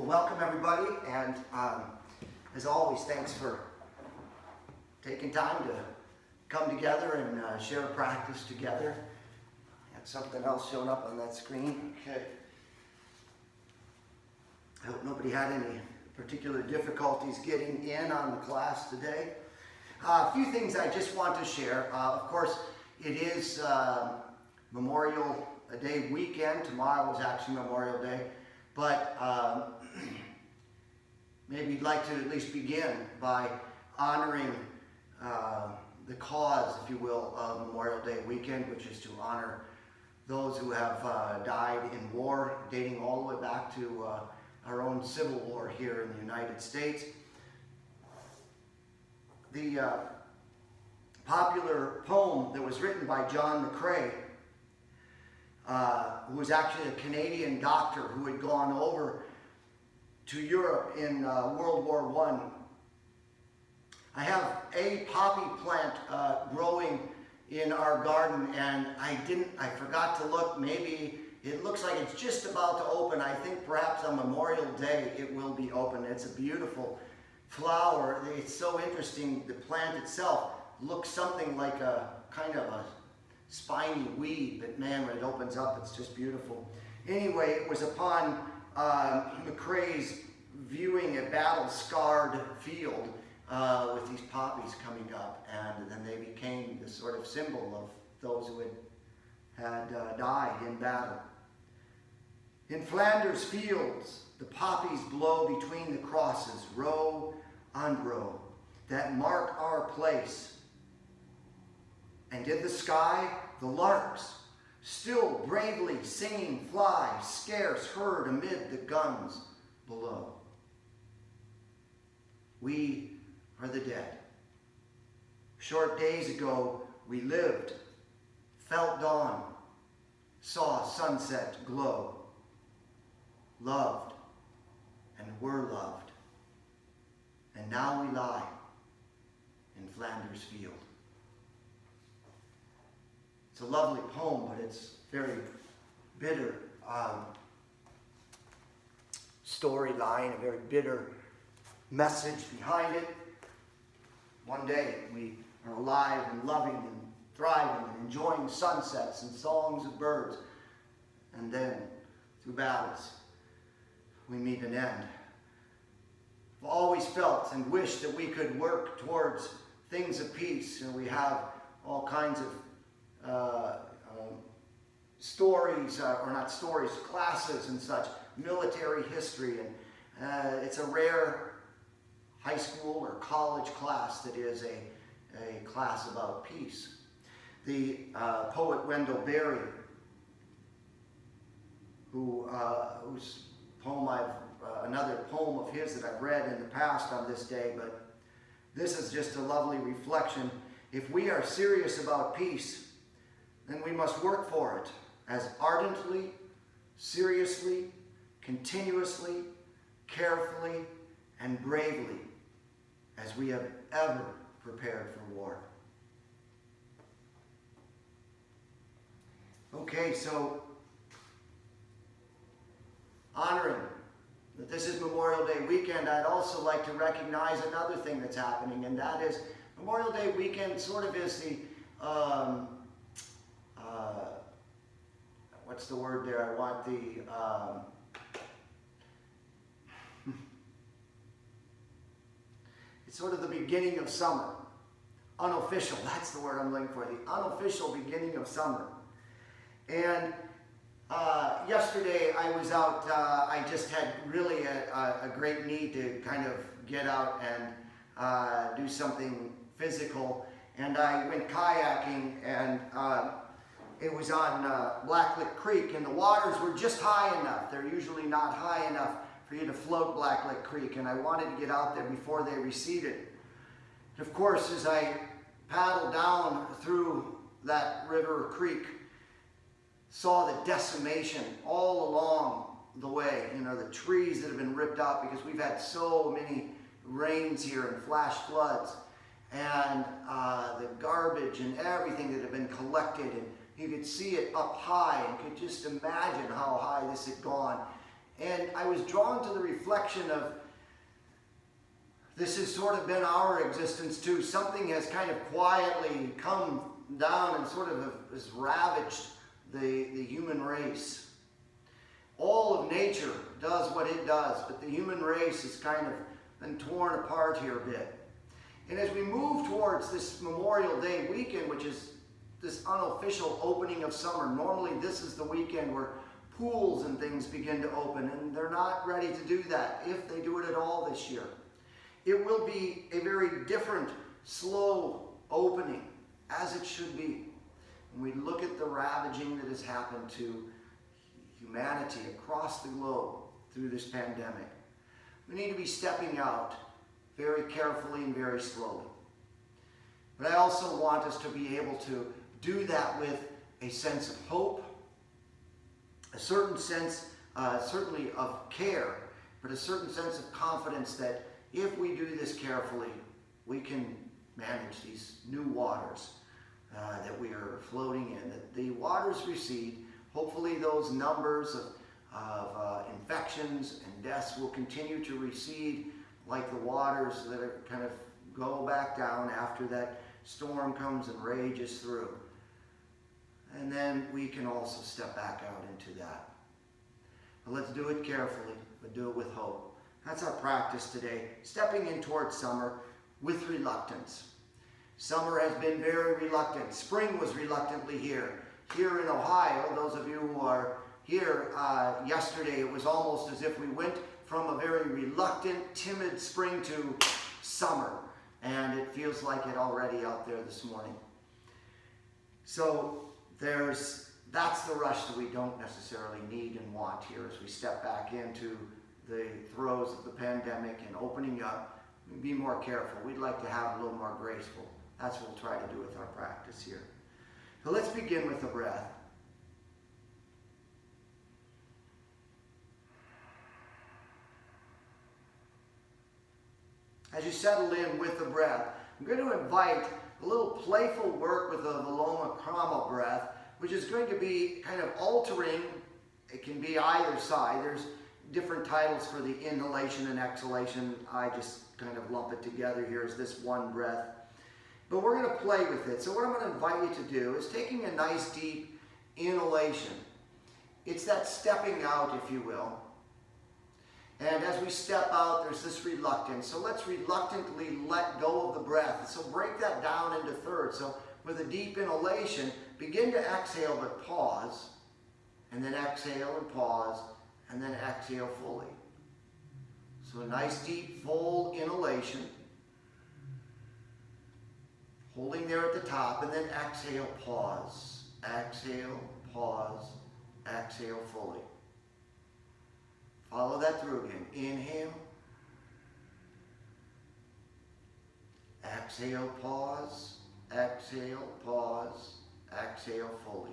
Well, welcome everybody, and as always, thanks for taking time to come together and share a practice together. Had something else showing up on that screen. Okay. I hope nobody had any particular difficulties getting in on the class today. A few things I just want to share. Of course, it is Memorial Day weekend. Tomorrow is actually Memorial Day. But maybe you'd like to at least begin by honoring the cause, if you will, of Memorial Day weekend, which is to honor those who have died in war, dating all the way back to our own Civil War here in the United States. The popular poem that was written by John McCrae, who was actually a Canadian doctor who had gone over to Europe in World War I. I have a poppy plant growing in our garden, and I forgot to look. Maybe it looks like it's just about to open. I think perhaps on Memorial Day it will be open. It's a beautiful flower. It's so interesting. The plant itself looks something like a kind of a spiny weed, but man, when it opens up, it's just beautiful. Anyway, it was upon McCrae's viewing a battle-scarred field with these poppies coming up, and then they became the sort of symbol of those who had died in battle. In Flanders fields, the poppies blow between the crosses, row on row, that mark our place. And in the sky, the larks, still bravely singing, fly, scarce heard amid the guns below. We are the dead. Short days ago, we lived, felt dawn, saw sunset glow, loved and were loved. And now we lie in Flanders field. It's a lovely poem, but it's very bitter storyline, a very bitter message behind it. One day we are alive and loving and thriving and enjoying sunsets and songs of birds. And then, through battles, we meet an end. I've always felt and wished that we could work towards things of peace. And we have all kinds of stories, or not stories, classes and such, military history, and it's a rare high school or college class that is a class about peace. The poet Wendell Berry, whose poem another poem of his that I've read in the past on this day, but this is just a lovely reflection. If we are serious about peace, then we must work for it as ardently, seriously, continuously, carefully, and bravely as we have ever prepared for war. Okay, so honoring that this is Memorial Day weekend, I'd also like to recognize another thing that's happening, and that is Memorial Day weekend sort of is the what's the word there? I want the it's sort of the beginning of summer. Unofficial, that's the word I'm looking for, the unofficial beginning of summer. And yesterday I was out, I just had really a great need to kind of get out and do something physical. And I went kayaking, and it was on Blacklick Creek, and the waters were just high enough. They're usually not high enough for you to float Blacklick Creek, and I wanted to get out there before they receded. And of course, as I paddled down through that river or creek, saw the decimation all along the way. You know, the trees that have been ripped out because we've had so many rains here and flash floods, and the garbage and everything that had been collected, and you could see it up high and could just imagine how high this had gone. And I was drawn to the reflection of this has sort of been our existence too. Something has kind of quietly come down and sort of has ravaged the human race. All of nature does what it does, but the human race has kind of been torn apart here a bit. And as we move towards this Memorial Day weekend, which is this unofficial opening of summer, normally this is the weekend where pools and things begin to open, and they're not ready to do that, if they do it at all this year. It will be a very different, slow opening, as it should be. When we look at the ravaging that has happened to humanity across the globe through this pandemic, we need to be stepping out very carefully and very slowly. But I also want us to be able to do that with a sense of hope, a certain sense, certainly of care, but a certain sense of confidence that if we do this carefully, we can manage these new waters that we are floating in. That the waters recede. Hopefully those numbers of infections and deaths will continue to recede like the waters that are kind of go back down after that storm comes and rages through. And then we can also step back out into that. But let's do it carefully, but do it with hope. That's our practice today, stepping in towards summer with reluctance. Summer has been very reluctant. Spring was reluctantly here. Here in Ohio, those of you who are here yesterday, it was almost as if we went from a very reluctant, timid spring to summer. And it feels like it already out there this morning. So that's the rush that we don't necessarily need and want here as we step back into the throes of the pandemic and opening up. Be more careful. We'd like to have a little more graceful. That's what we'll try to do with our practice here. So let's begin with the breath. As you settle in with the breath, I'm going to invite a little playful work with the Viloma Krama breath, which is going to be kind of altering. It can be either side. There's different titles for the inhalation and exhalation. I just kind of lump it together here as this one breath. But we're going to play with it. So what I'm going to invite you to do is taking a nice deep inhalation. It's that stepping out, if you will. And as we step out, there's this reluctance. So let's reluctantly let go of the breath. So break that down into thirds. So with a deep inhalation, begin to exhale, but pause. And then exhale and pause. And then exhale fully. So a nice deep full inhalation. Holding there at the top, and then exhale, pause. Exhale, pause, exhale fully. Follow that through again. Inhale. Exhale, pause. Exhale, pause. Exhale fully.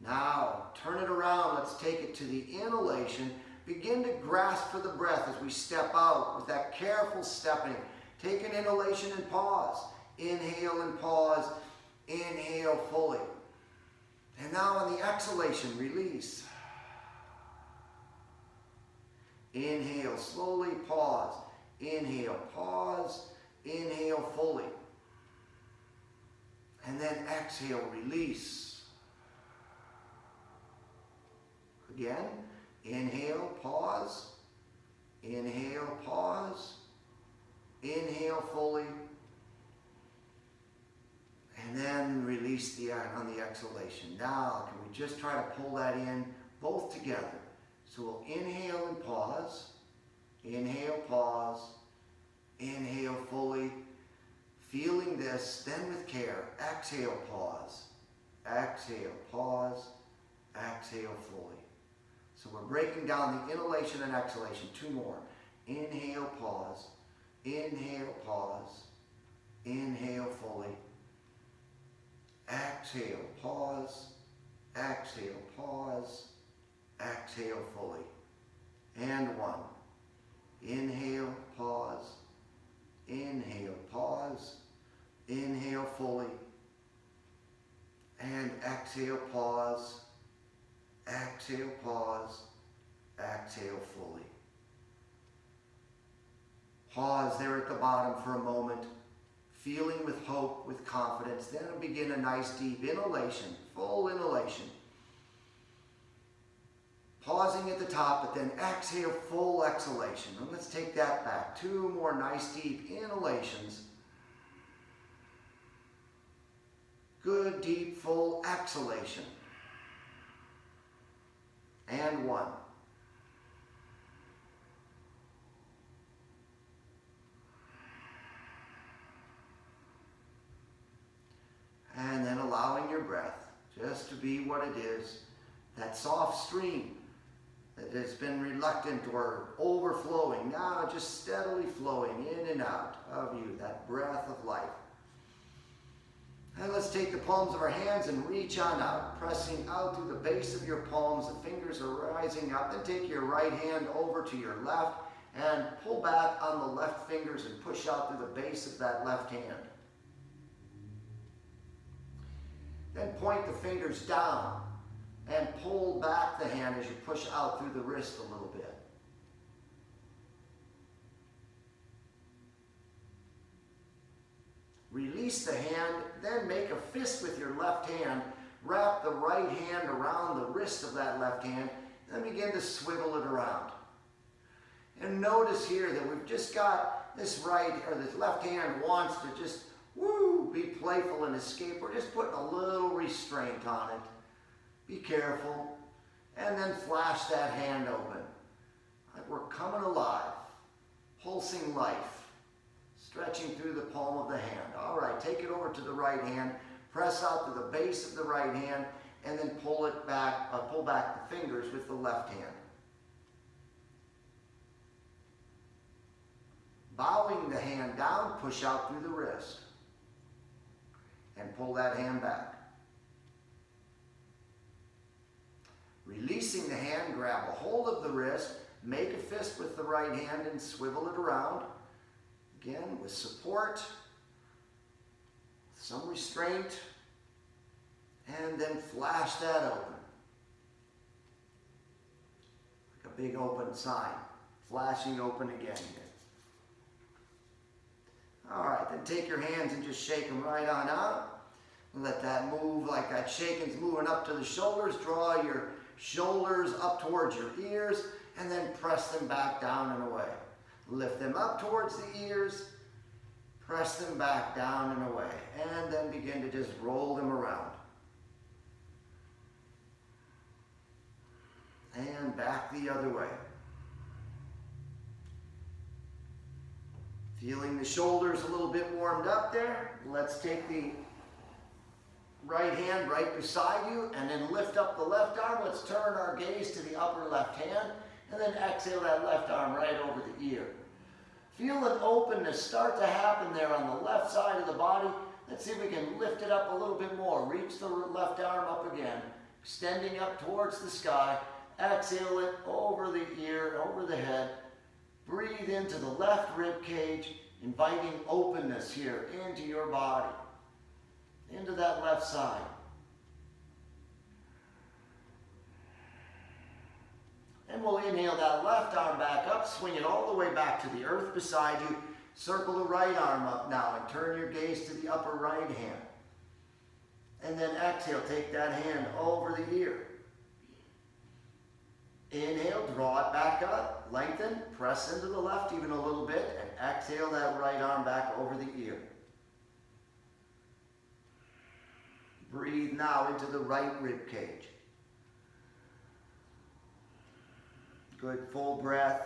Now, turn it around. Let's take it to the inhalation. Begin to grasp for the breath as we step out with that careful stepping. Take an inhalation and pause. Inhale and pause. Inhale fully. And now on the exhalation, release. Inhale, slowly pause. Inhale, pause. Inhale fully. And then exhale, release. Again, inhale, pause. Inhale, pause. Inhale fully. And then release on the exhalation. Now, can we just try to pull that in both together? So we'll inhale and pause. Inhale, pause. Inhale fully. Feeling this, then with care, exhale, pause. Exhale, pause. Exhale fully. So we're breaking down the inhalation and exhalation. Two more. Inhale, pause. Inhale, pause. Inhale fully. Exhale, pause. Exhale, pause. Exhale fully. And one. Inhale, pause. Inhale, pause. Inhale fully. And exhale, pause. Exhale, pause. exhale fully. Pause there at the bottom for a moment, feeling with hope, with confidence. Then begin a nice deep inhalation, full inhalation. Pausing at the top, but then exhale, full exhalation. And let's take that back. 2 more nice deep inhalations. Good, deep, full exhalation. And 1. And then allowing your breath just to be what it is, that soft stream that has been reluctant or overflowing, now just steadily flowing in and out of you, that breath of life. And let's take the palms of our hands and reach on out, pressing out through the base of your palms. The fingers are rising up. Then take your right hand over to your left and pull back on the left fingers and push out through the base of that left hand. Then point the fingers down and pull back the hand as you push out through the wrist a little bit. Release the hand, then make a fist with your left hand. Wrap the right hand around the wrist of that left hand, then begin to swivel it around. And notice here that we've just got this this left hand wants to just be playful and escape. We're just putting a little restraint on it. Be careful. And then flash that hand open. Like we're coming alive. Pulsing life. Stretching through the palm of the hand. All right, take it over to the right hand. Press out to the base of the right hand. And then pull it back, pull back the fingers with the left hand. Bowing the hand down, push out through the wrist. And pull that hand back. Releasing the hand, grab a hold of the wrist, make a fist with the right hand and swivel it around. Again, with support, some restraint, and then flash that open. Like a big open sign, flashing open again here. All right, then take your hands and just shake them right on out. Let that move like that shaking's moving up to the shoulders. Draw your shoulders up towards your ears and then press them back down and away. Lift them up towards the ears, press them back down and away, and then begin to just roll them around. And back the other way. Feeling the shoulders a little bit warmed up there. Let's take the right hand right beside you and then lift up the left arm. Let's turn our gaze to the upper left hand and then exhale that left arm right over the ear. Feel an openness start to happen there on the left side of the body. Let's see if we can lift it up a little bit more. Reach the left arm up again, extending up towards the sky. Exhale it over the ear, over the head. Breathe into the left rib cage, inviting openness here into your body, into that left side. And we'll inhale that left arm back up, swing it all the way back to the earth beside you. Circle the right arm up now and turn your gaze to the upper right hand. And then exhale, take that hand over the ear. Inhale, draw it back up, lengthen, press into the left even a little bit, and exhale that right arm back over the ear. Breathe now into the right rib cage. Good full breath.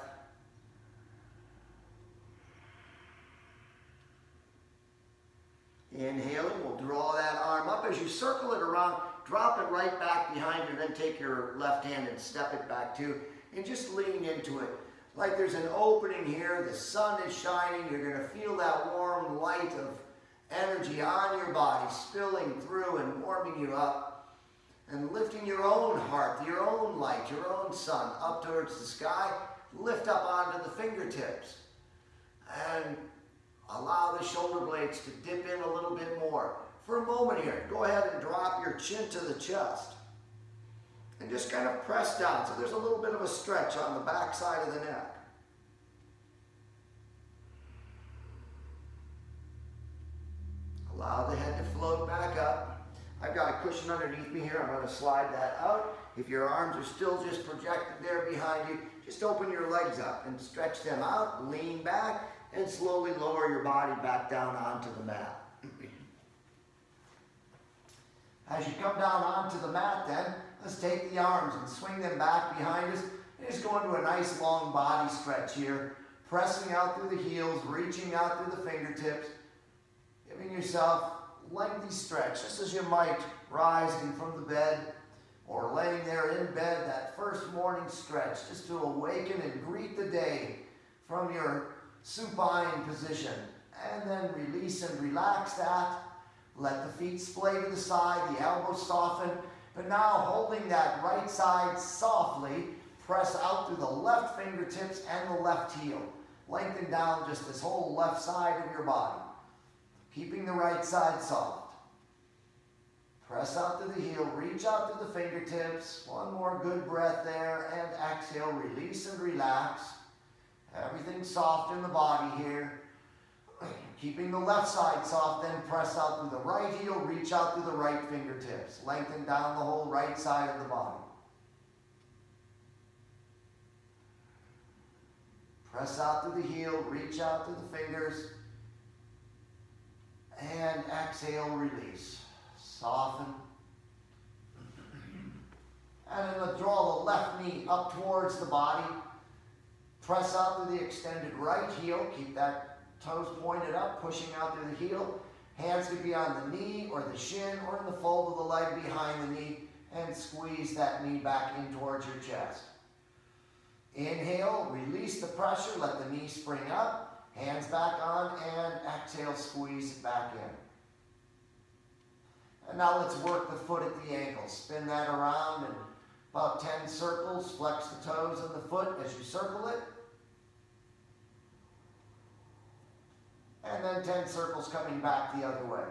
Inhaling, we'll draw that arm up. As you circle it around, drop it right back behind you, then take your left hand and step it back too, and just lean into it. Like there's an opening here, the sun is shining, you're going to feel that warm light of energy on your body, spilling through and warming you up, and lifting your own heart, your own light, your own sun up towards the sky. Lift up onto the fingertips, and allow the shoulder blades to dip in a little bit more. For a moment here, go ahead and drop your chin to the chest. And just kind of press down. So there's a little bit of a stretch on the back side of the neck. Allow the head to float back up. I've got a cushion underneath me here. I'm going to slide that out. If your arms are still just projected there behind you, just open your legs up and stretch them out, lean back, and slowly lower your body back down onto the mat. As you come down onto the mat then, let's take the arms and swing them back behind us. And just go into a nice long body stretch here, pressing out through the heels, reaching out through the fingertips, giving yourself lengthy stretch, just as you might rising from the bed or laying there in bed, that first morning stretch, just to awaken and greet the day from your supine position. And then release and relax that. Let the feet splay to the side, the elbows soften. But now holding that right side softly, press out through the left fingertips and the left heel. Lengthen down just this whole left side of your body. Keeping the right side soft. Press out to the heel, reach out to the fingertips. One more good breath there, and exhale, release and relax. Everything soft in the body here. Keeping the left side soft, then press out through the right heel, reach out through the right fingertips. Lengthen down the whole right side of the body. Press out through the heel, reach out through the fingers. And exhale, release. Soften. And then draw the left knee up towards the body. Press out through the extended right heel. Keep that toes pointed up, pushing out through the heel. Hands could be on the knee or the shin or in the fold of the leg behind the knee. And squeeze that knee back in towards your chest. Inhale, release the pressure, let the knee spring up. Hands back on, and exhale, squeeze it back in. And now let's work the foot at the ankle. Spin that around in about 10 circles. Flex the toes of the foot as you circle it. And then 10 circles coming back the other way.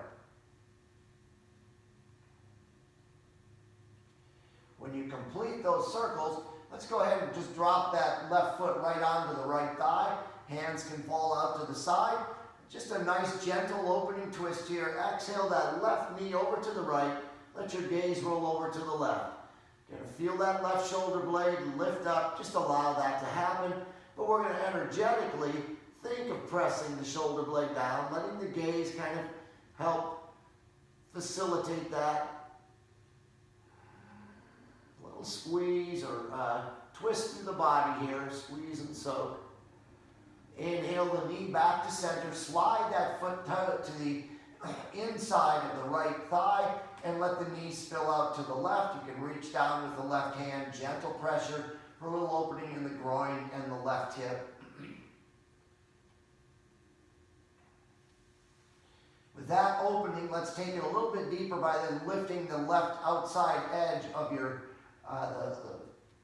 When you complete those circles, let's go ahead and just drop that left foot right onto the right thigh. Hands can fall out to the side. Just a nice gentle opening twist here. Exhale that left knee over to the right. Let your gaze roll over to the left. You're going to feel that left shoulder blade lift up. Just allow that to happen. But we're going to energetically think of pressing the shoulder blade down, letting the gaze kind of help facilitate that. A little squeeze or twist through the body here. Squeeze and soak. Inhale the knee back to center. Slide that foot to the inside of the right thigh and let the knee spill out to the left. You can reach down with the left hand, gentle pressure for a little opening in the groin and the left hip. With that opening, let's take it a little bit deeper by then lifting the left outside edge of your,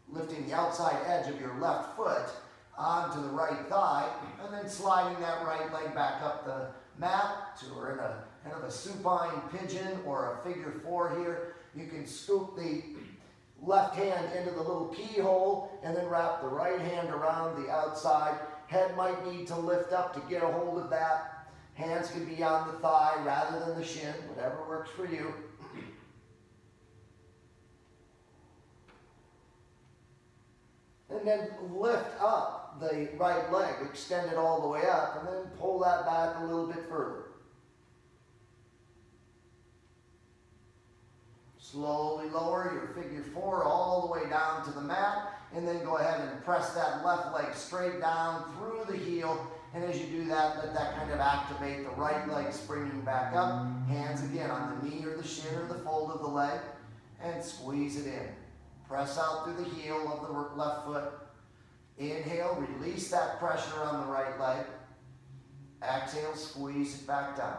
lifting the outside edge of your left foot onto the right thigh, and then sliding that right leg back up the mat. So we're in a kind of a supine pigeon or a figure four here. You can scoop the left hand into the little keyhole and then wrap the right hand around the outside. Head might need to lift up to get a hold of that. Hands can be on the thigh rather than the shin, whatever works for you. And then lift up the right leg, extend it all the way up, and then pull that back a little bit further. Slowly lower your figure four all the way down to the mat, and then go ahead and press that left leg straight down through the heel. And as you do that, let that kind of activate the right leg springing back up. Hands again on the knee or the shin or the fold of the leg, and squeeze it in. Press out through the heel of the left foot. Inhale, release that pressure on the right leg. Exhale, squeeze it back down.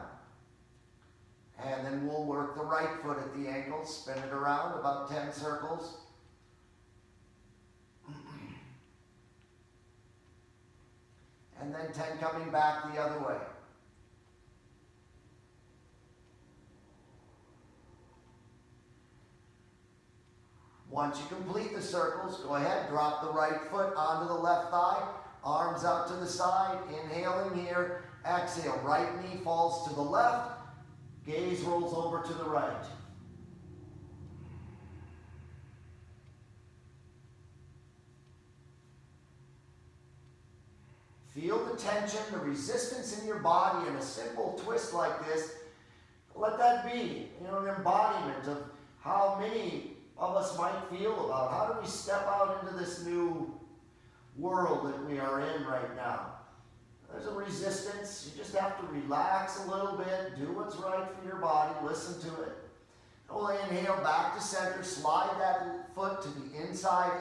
And then we'll work the right foot at the ankle, spin it around about 10 circles. And then 10 coming back the other way. Once you complete the circles, go ahead, drop the right foot onto the left thigh, arms out to the side, inhaling here, exhale, right knee falls to the left, gaze rolls over to the right. Feel the tension, the resistance in your body in a simple twist like this. Let that be, an embodiment of how many of us might feel about how do we step out into this new world that we are in right now. There's a resistance. You just have to relax a little bit, do what's right for your body, listen to it. We'll inhale back to center, slide that foot to the inside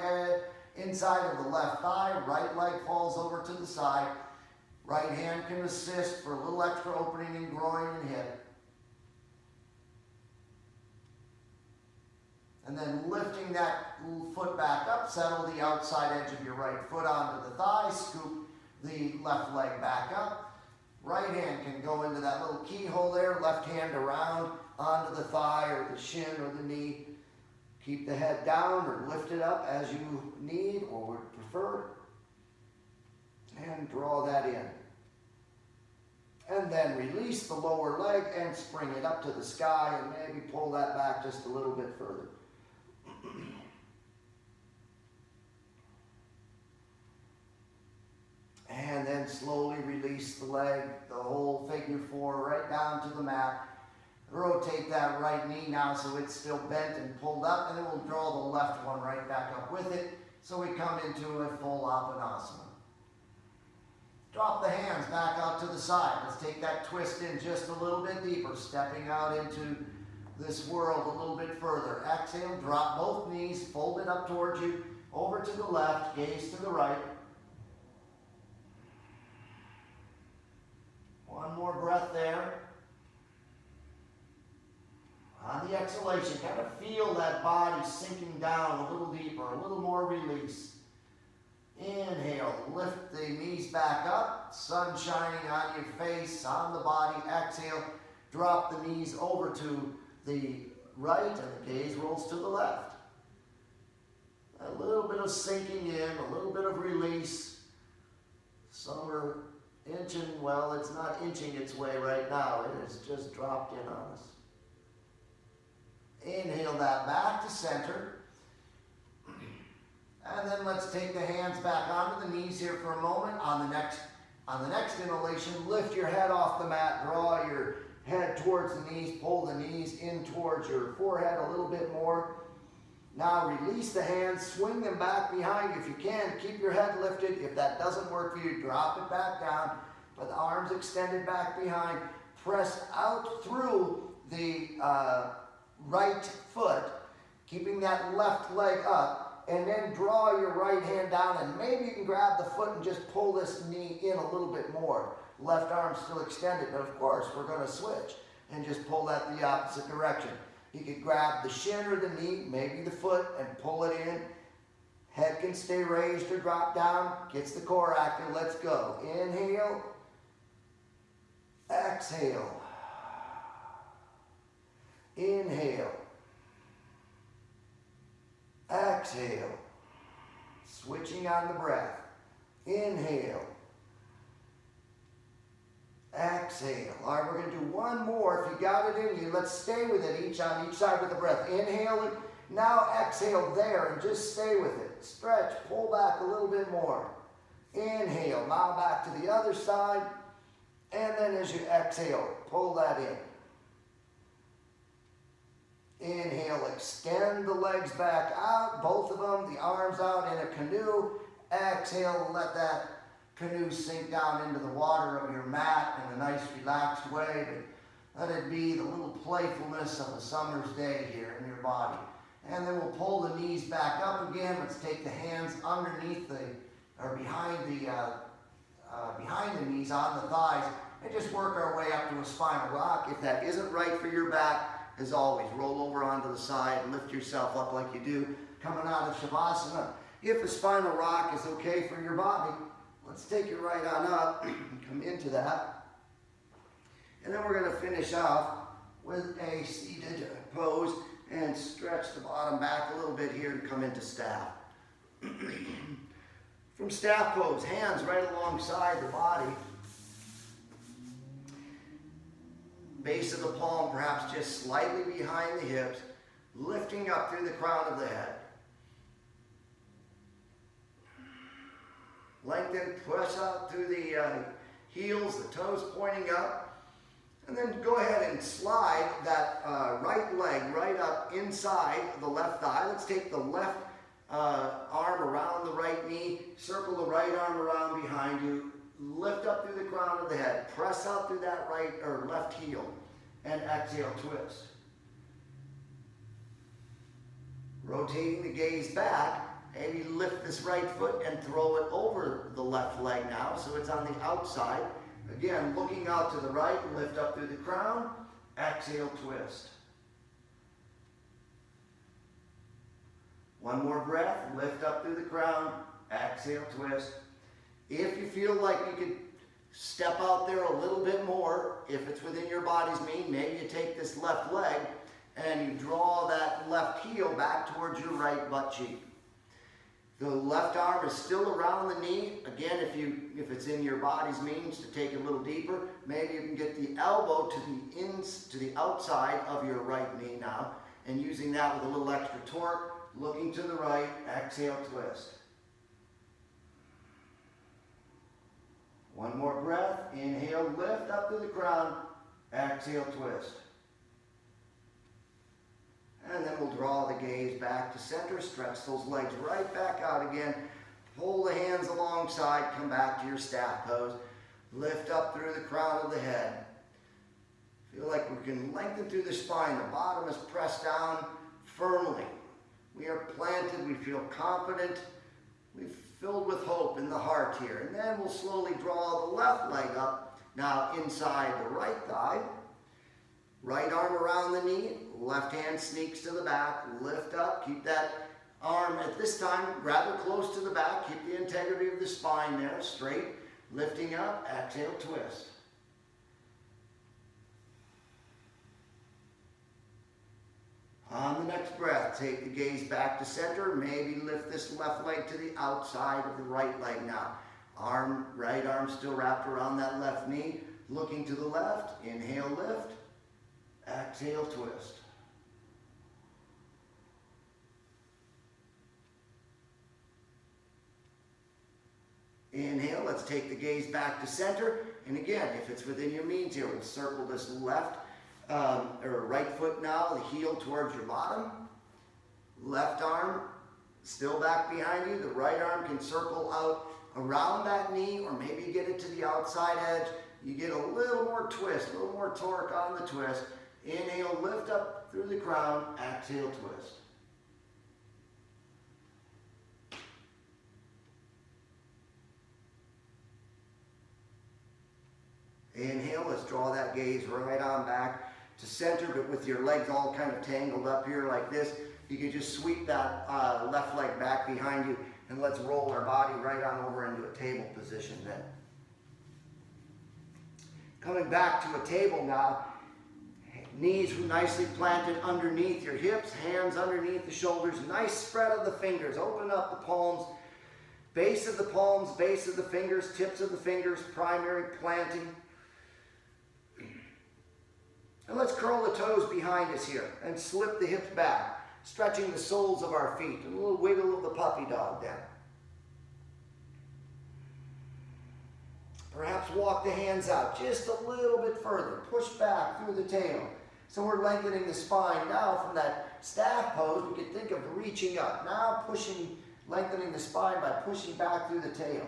of the left thigh, right leg falls over to the side. Right hand can assist for a little extra opening in groin and hip. And then lifting that foot back up, settle the outside edge of your right foot onto the thigh, scoop the left leg back up. Right hand can go into that little keyhole there, left hand around onto the thigh or the shin or the knee. Keep the head down or lift it up as you need or would prefer. And draw that in. And then release the lower leg and spring it up to the sky and maybe pull that back just a little bit further. And then slowly release the leg, the whole figure four, right down to the mat. Rotate that right knee now so it's still bent and pulled up, and then we'll draw the left one right back up with it so we come into a full Apanasana. Drop the hands back out to the side. Let's take that twist in just a little bit deeper, stepping out into this world a little bit further. Exhale, drop both knees, fold it up towards you, over to the left, gaze to the right. One more breath there. On the exhalation, kind of feel that body sinking down a little deeper, a little more release. Inhale, lift the knees back up, sun shining on your face, on the body. Exhale, drop the knees over to the right and the gaze rolls to the left. A little bit of sinking in, a little bit of release. Some are inching, well, it's not inching its way right now. It has just dropped in on us. Inhale that back to center. And then let's take the hands back onto the knees here for a moment. On the next inhalation, lift your head off the mat, draw your head towards the knees, pull the knees in towards your forehead a little bit more. Now release the hands, swing them back behind you if you can. Keep your head lifted. If that doesn't work for you, drop it back down. But the arms extended back behind. Press out through the right foot, keeping that left leg up, and then draw your right hand down, and maybe you can grab the foot and just pull this knee in a little bit more. Left arm still extended, but of course we're going to switch and just pull that the opposite direction. You could grab the shin or the knee, maybe the foot, and pull it in. Head can stay raised or drop down. Gets the core active. Let's go. Inhale. Exhale. Inhale. Exhale. Switching on the breath. Inhale. Exhale. All right, we're going to do one more. If you got it in you, let's stay with it each on each side with the breath. Inhale it. Now exhale there and just stay with it. Stretch. Pull back a little bit more. Inhale. Now back to the other side. And then as you exhale, pull that in. Inhale, extend the legs back out, both of them, the arms out in a canoe. Exhale, let that canoe sink down into the water of your mat in a nice relaxed way. But let it be the little playfulness of a summer's day here in your body. And then we'll pull the knees back up again. Let's take the hands underneath behind the knees on the thighs and just work our way up to a spinal rock. If that isn't right for your back, as always, roll over onto the side, lift yourself up like you do coming out of Shavasana. If a spinal rock is okay for your body, let's take it right on up and come into that. And then we're going to finish off with a seated pose and stretch the bottom back a little bit here and come into staff. From staff pose, hands right alongside the body. Base of the palm perhaps just slightly behind the hips, lifting up through the crown of the head. Lengthen, press out through the heels, the toes pointing up. And then go ahead and slide that right leg right up inside the left thigh. Let's take the left arm around the right knee, circle the right arm around behind you, lift up through the crown of the head, press out through that right or left heel, and exhale, twist. Rotating the gaze back, maybe lift this right foot and throw it over the left leg now, so it's on the outside. Again, looking out to the right, lift up through the crown, exhale, twist. One more breath, lift up through the crown, exhale, twist. If you feel like you could step out there a little bit more, if it's within your body's mean, maybe you take this left leg and you draw that left heel back towards your right butt cheek. The left arm is still around the knee. Again, if it's in your body's means to take it a little deeper, maybe you can get the elbow to the outside of your right knee now, and using that with a little extra torque, looking to the right, exhale, twist. One more breath, inhale, lift up to the crown, exhale, twist. And then we'll draw the gaze back to center, stretch those legs right back out again. Pull the hands alongside, come back to your staff pose. Lift up through the crown of the head. Feel like we can lengthen through the spine. The bottom is pressed down firmly. We are planted, we feel confident. We're filled with hope in the heart here. And then we'll slowly draw the left leg up, now inside the right thigh. Right arm around the knee, left hand sneaks to the back, lift up, keep that arm at this time rather close to the back, keep the integrity of the spine there, straight, lifting up, exhale, twist. On the next breath, take the gaze back to center, maybe lift this left leg to the outside of the right leg now. Right arm still wrapped around that left knee, looking to the left, inhale, lift. Exhale, twist. Inhale, let's take the gaze back to center. And again, if it's within your means here, we'll circle this left or right foot now, the heel towards your bottom. Left arm still back behind you. The right arm can circle out around that knee, or maybe you get it to the outside edge. You get a little more twist, a little more torque on the twist. Inhale, lift up through the crown, exhale, twist. Inhale, let's draw that gaze right on back to center, but with your legs all kind of tangled up here like this, you can just sweep that left leg back behind you, and let's roll our body right on over into a table position then. Coming back to a table now, knees nicely planted underneath your hips, hands underneath the shoulders, nice spread of the fingers, open up the palms, base of the palms, base of the fingers, tips of the fingers, primary planting. And let's curl the toes behind us here and slip the hips back, stretching the soles of our feet, a little wiggle of the puppy dog then. Perhaps walk the hands out just a little bit further, push back through the tail. So we're lengthening the spine now from that staff pose. We can think of reaching up. Now lengthening the spine by pushing back through the tail.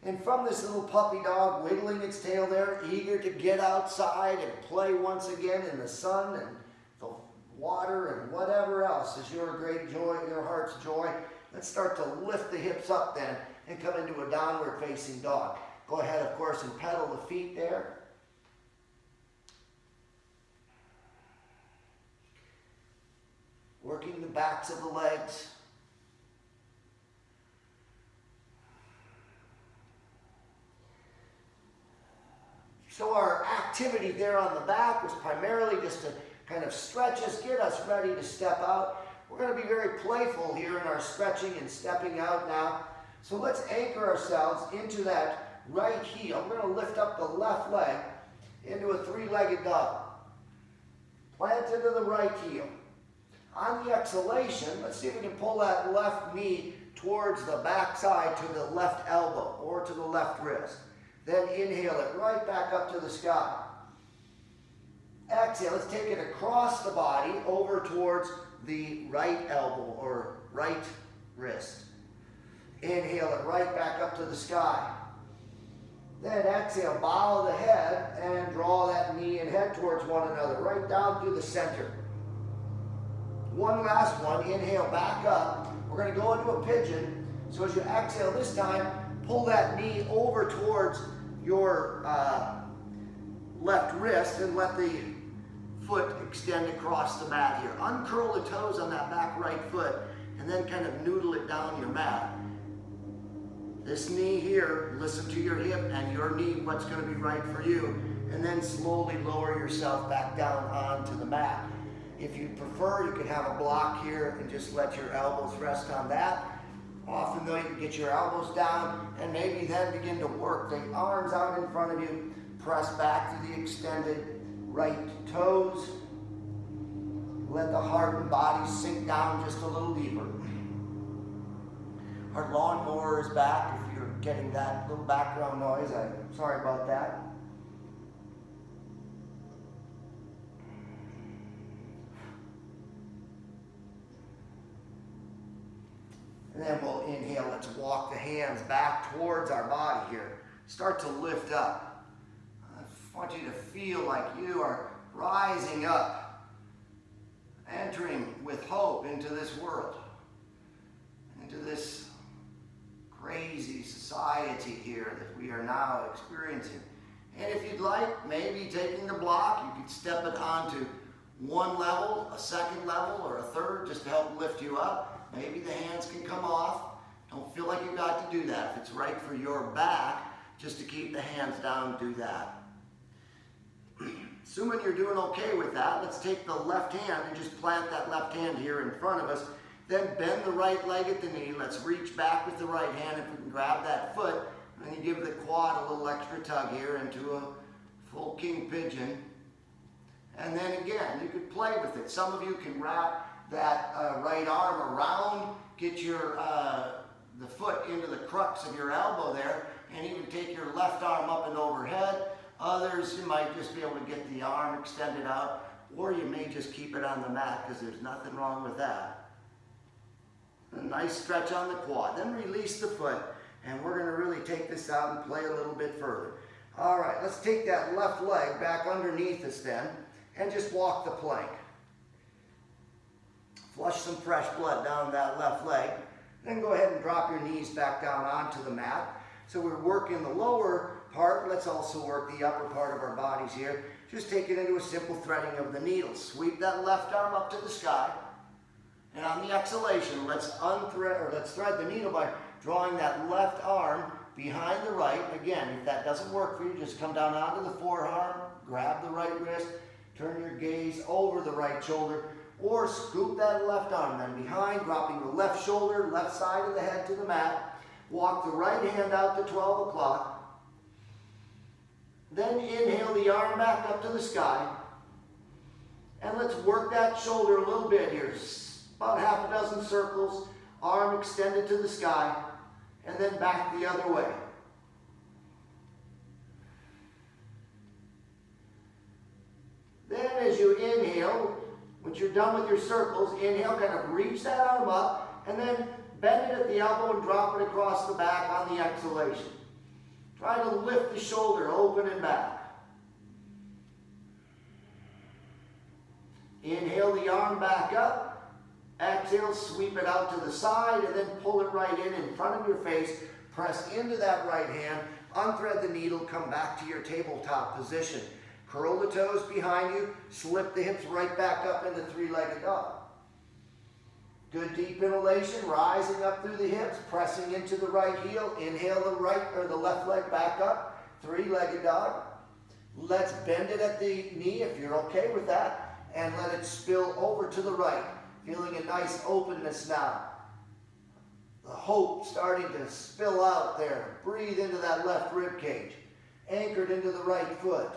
And from this little puppy dog, wiggling its tail there, eager to get outside and play once again in the sun and the water and whatever else is your great joy, your heart's joy. Let's start to lift the hips up then and come into a downward facing dog. Go ahead, of course, and pedal the feet there. Working the backs of the legs. So our activity there on the back was primarily just to kind of stretch us, get us ready to step out. We're going to be very playful here in our stretching and stepping out now. So let's anchor ourselves into that right heel. We're going to lift up the left leg into a three-legged dog. Plant into the right heel. On the exhalation, let's see if we can pull that left knee towards the back side to the left elbow or to the left wrist. Then inhale it right back up to the sky. Exhale, let's take it across the body over towards the right elbow or right wrist. Inhale it right back up to the sky. Then exhale, bow the head and draw that knee and head towards one another, right down through the center. One last one, inhale back up. We're going to go into a pigeon. So as you exhale this time, pull that knee over towards your left wrist and let the foot extend across the mat here. Uncurl the toes on that back right foot and then kind of noodle it down your mat. This knee here, listen to your hip and your knee, what's going to be right for you, and then slowly lower yourself back down onto the mat. If you prefer, you can have a block here and just let your elbows rest on that. Often though, you can get your elbows down and maybe then begin to work the arms out in front of you, press back to the extended right toes. Let the heart and body sink down just a little deeper. Our lawnmower is back. If you're getting that little background noise, I'm sorry about that. And then we'll inhale. Let's walk the hands back towards our body here. Start to lift up. I want you to feel like you are rising up, entering with hope into this world, into this crazy society here that we are now experiencing. And if you'd like, maybe taking the block, you could step it onto one level, a second level, or a third, just to help lift you up. Maybe the hands can come off. Don't feel like you've got to do that. If it's right for your back, just to keep the hands down, do that. Assuming you're doing okay with that, let's take the left hand and just plant that left hand here in front of us. Then bend the right leg at the knee. Let's reach back with the right hand. If we can grab that foot, and then you give the quad a little extra tug here into a full king pigeon. And then again, you could play with it. Some of you can wrap that right arm around, get your the foot into the crux of your elbow there, and even take your left arm up and overhead. Others, you might just be able to get the arm extended out, or you may just keep it on the mat because there's nothing wrong with that. A nice stretch on the quad. Then release the foot, and we're going to really take this out and play a little bit further. All right, let's take that left leg back underneath us then, and just walk the plank. Flush some fresh blood down that left leg. Then go ahead and drop your knees back down onto the mat. So we're working the lower part. Let's also work the upper part of our bodies here. Just take it into a simple threading of the needle. Sweep that left arm up to the sky. And on the exhalation, let's thread the needle by drawing that left arm behind the right. Again, if that doesn't work for you, just come down onto the forearm, grab the right wrist, turn your gaze over the right shoulder, or scoop that left arm then behind, dropping the left shoulder, left side of the head to the mat. Walk the right hand out to 12 o'clock. Then inhale the arm back up to the sky. And let's work that shoulder a little bit here. About half a dozen circles, arm extended to the sky, and then back the other way. Then as you inhale, once you're done with your circles, inhale, kind of reach that arm up, and then bend it at the elbow and drop it across the back on the exhalation. Try to lift the shoulder open and back. Inhale the arm back up. Exhale, sweep it out to the side, and then pull it right in front of your face. Press into that right hand. Unthread the needle. Come back to your tabletop position. Curl the toes behind you. Slip the hips right back up into three-legged dog. Good deep inhalation, rising up through the hips, pressing into the right heel. Inhale the right or the left leg back up. Three-legged dog. Let's bend it at the knee if you're okay with that. and let it spill over to the right. Feeling a nice openness now. The hope starting to spill out there. Breathe into that left rib cage. Anchored into the right foot.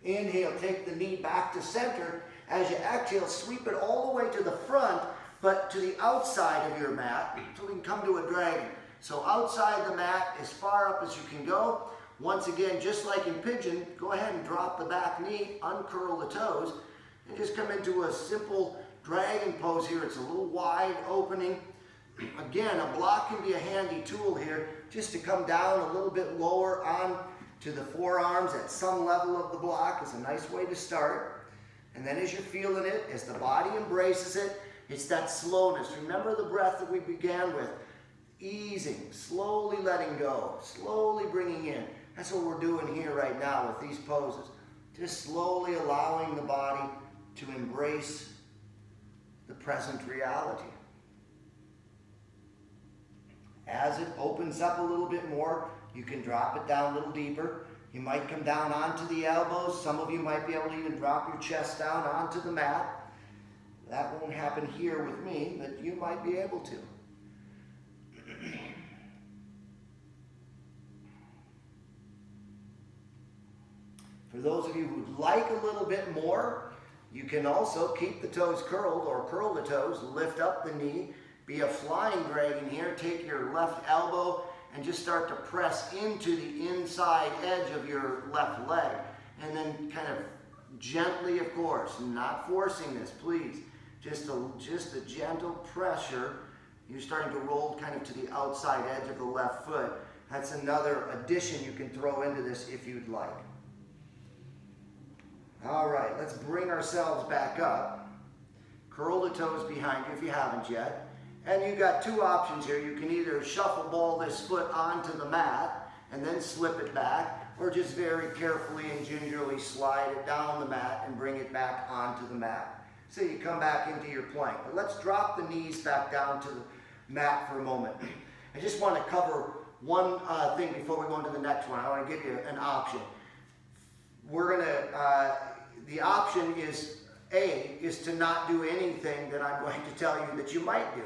Inhale, take the knee back to center. As you exhale, sweep it all the way to the front, but to the outside of your mat, so we can come to a dragon. So outside the mat, as far up as you can go. Once again, just like in pigeon, go ahead and drop the back knee, uncurl the toes, and just come into a simple dragon pose here. It's a little wide opening. Again, a block can be a handy tool here, just to come down a little bit lower on to the forearms at some level of the block is a nice way to start. And then as you're feeling it, as the body embraces it, it's that slowness. Remember the breath that we began with. Easing, slowly letting go, slowly bringing in. That's what we're doing here right now with these poses. Just slowly allowing the body to embrace the present reality. As it opens up a little bit more, you can drop it down a little deeper. You might come down onto the elbows. Some of you might be able to even drop your chest down onto the mat. That won't happen here with me, but you might be able to. For those of you who'd like a little bit more, you can also keep the toes curled or curl the toes, lift up the knee, be a flying dragon here. Take your left elbow and just start to press into the inside edge of your left leg. And then kind of gently, of course, not forcing this, please. Just a gentle pressure. You're starting to roll kind of to the outside edge of the left foot. That's another addition you can throw into this if you'd like. All right, let's bring ourselves back up. Curl the toes behind you if you haven't yet. And you've got two options here. You can either shuffle ball this foot onto the mat and then slip it back, or just very carefully and gingerly slide it down the mat and bring it back onto the mat. So you come back into your plank. But let's drop the knees back down to the mat for a moment. I just want to cover one thing before we go into the next one. I want to give you an option. We're going to, the option is, A, is to not do anything that I'm going to tell you that you might do.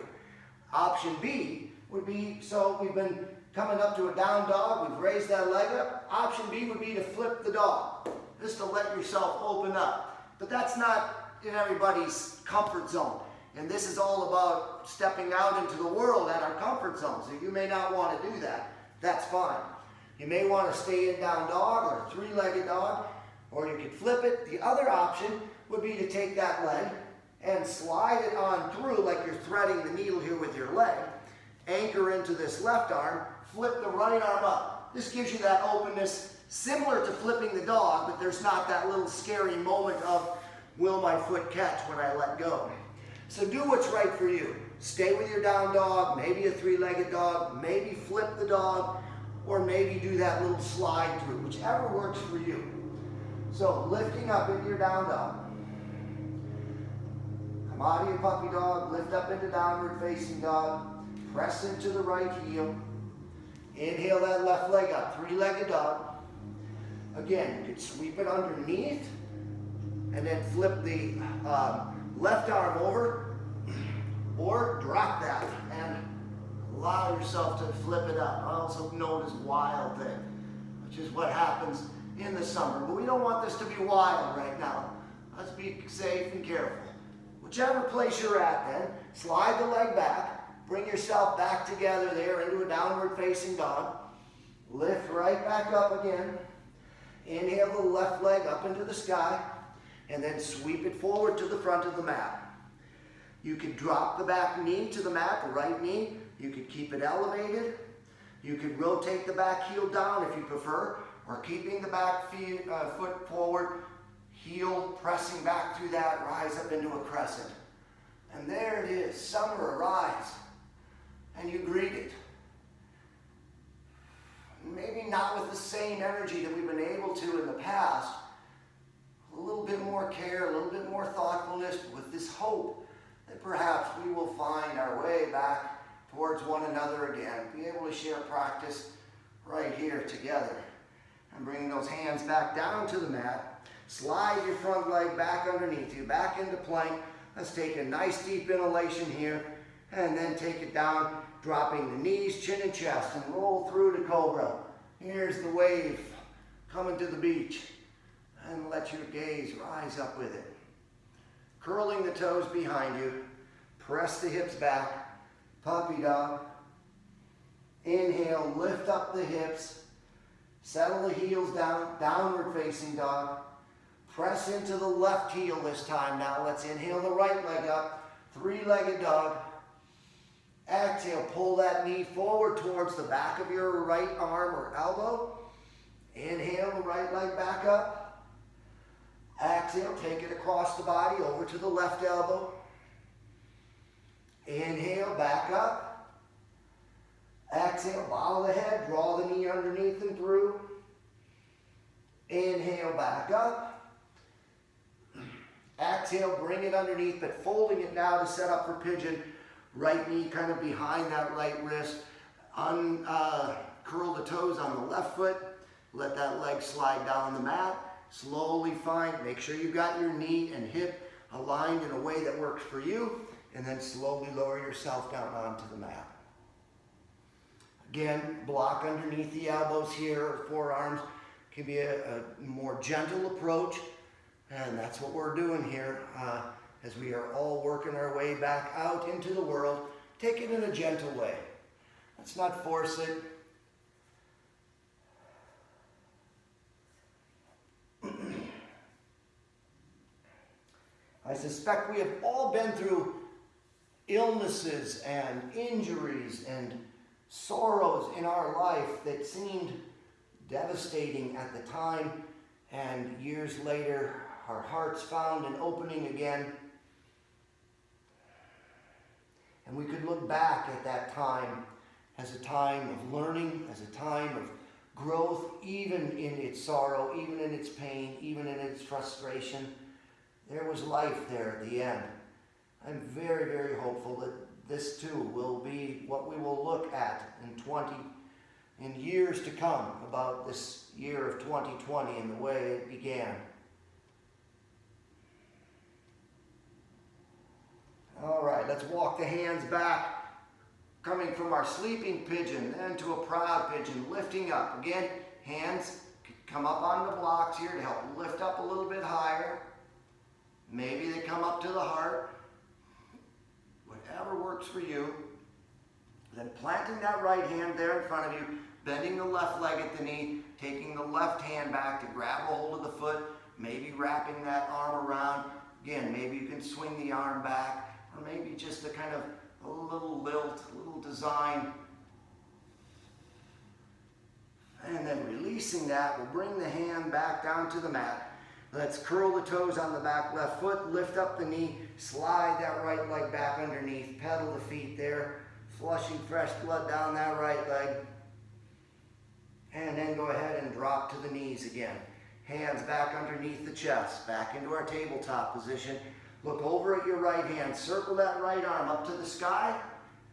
Option B would be, so we've been coming up to a down dog, we've raised that leg up. Option B would be to flip the dog, just to let yourself open up. But that's not in everybody's comfort zone. And this is all about stepping out into the world at our comfort zone. So you may not want to do that. That's fine. You may want to stay in down dog or three-legged dog, or you could flip it. The other option would be to take that leg and slide it on through like you're threading the needle here with your leg. Anchor into this left arm, flip the right arm up. This gives you that openness similar to flipping the dog, but there's not that little scary moment of, will my foot catch when I let go? So do what's right for you. Stay with your down dog, maybe a three-legged dog, maybe flip the dog, or maybe do that little slide through, whichever works for you. So lifting up into your down dog. Come out of your puppy dog, lift up into downward facing dog, press into the right heel. Inhale that left leg up, three-legged dog. Again, you could sweep it underneath and then flip the left arm over, or drop that and allow yourself to flip it up, also known as wild thing, which is what happens in the summer. But we don't want this to be wild right now. Let's be safe and careful. Whichever place you're at then, slide the leg back, bring yourself back together there into a downward facing dog. Lift right back up again. Inhale the left leg up into the sky, and then sweep it forward to the front of the mat. You could drop the back knee to the mat, the right knee. You could keep it elevated. You could rotate the back heel down if you prefer, or keeping the back foot forward, heel pressing back through that, rise up into a crescent. And there it is, summer arrives, and you greet it. Maybe not with the same energy that we've been able to in the past. A little bit more care, a little bit more thoughtfulness, but with this hope that perhaps we will find our way back towards one another again. Be able to share practice right here together. And bringing those hands back down to the mat. Slide your front leg back underneath you, back into plank. Let's take a nice deep inhalation here, and then take it down, dropping the knees, chin, and chest, and roll through to cobra. Here's the wave coming to the beach, and let your gaze rise up with it. Curling the toes behind you, press the hips back, puppy dog. Inhale, lift up the hips, settle the heels down, downward facing dog. Press into the left heel this time. Now let's inhale the right leg up, three-legged dog. Exhale, pull that knee forward towards the back of your right arm or elbow. Inhale the right leg back up. Exhale, take it across the body over to the left elbow. Inhale, back up. Exhale, bow the head, draw the knee underneath and through. Inhale, back up. Exhale, bring it underneath, but folding it now to set up for pigeon. Right knee kind of behind that right wrist. Curl the toes on the left foot. Let that leg slide down the mat. Slowly find, make sure you've got your knee and hip aligned in a way that works for you. And then slowly lower yourself down onto the mat. Again, block underneath the elbows here or forearms. Can be a more gentle approach. And that's what we're doing here as we are all working our way back out into the world. Take it in a gentle way. Let's not force it. I suspect we have all been through illnesses and injuries and sorrows in our life that seemed devastating at the time, and years later our hearts found an opening again, and we could look back at that time as a time of learning, as a time of growth, even in its sorrow, even in its pain, even in its frustration. There was life there at the end. I'm very, very hopeful that this too will be what we will look at in years to come about this year of 2020 and the way it began. All right, let's walk the hands back, coming from our sleeping pigeon, then to a proud pigeon, lifting up. Again, hands come up on the blocks here to help lift up a little bit higher. Maybe they come up to the heart. Whatever works for you. Then planting that right hand there in front of you, bending the left leg at the knee, taking the left hand back to grab a hold of the foot, maybe wrapping that arm around. Again, maybe you can swing the arm back, or maybe just a kind of a little lilt, a little design. And then releasing that, we'll bring the hand back down to the mat. Let's curl the toes on the back left foot, lift up the knee, slide that right leg back underneath, pedal the feet there, flushing fresh blood down that right leg. And then go ahead and drop to the knees again. Hands back underneath the chest, back into our tabletop position. Look over at your right hand, circle that right arm up to the sky.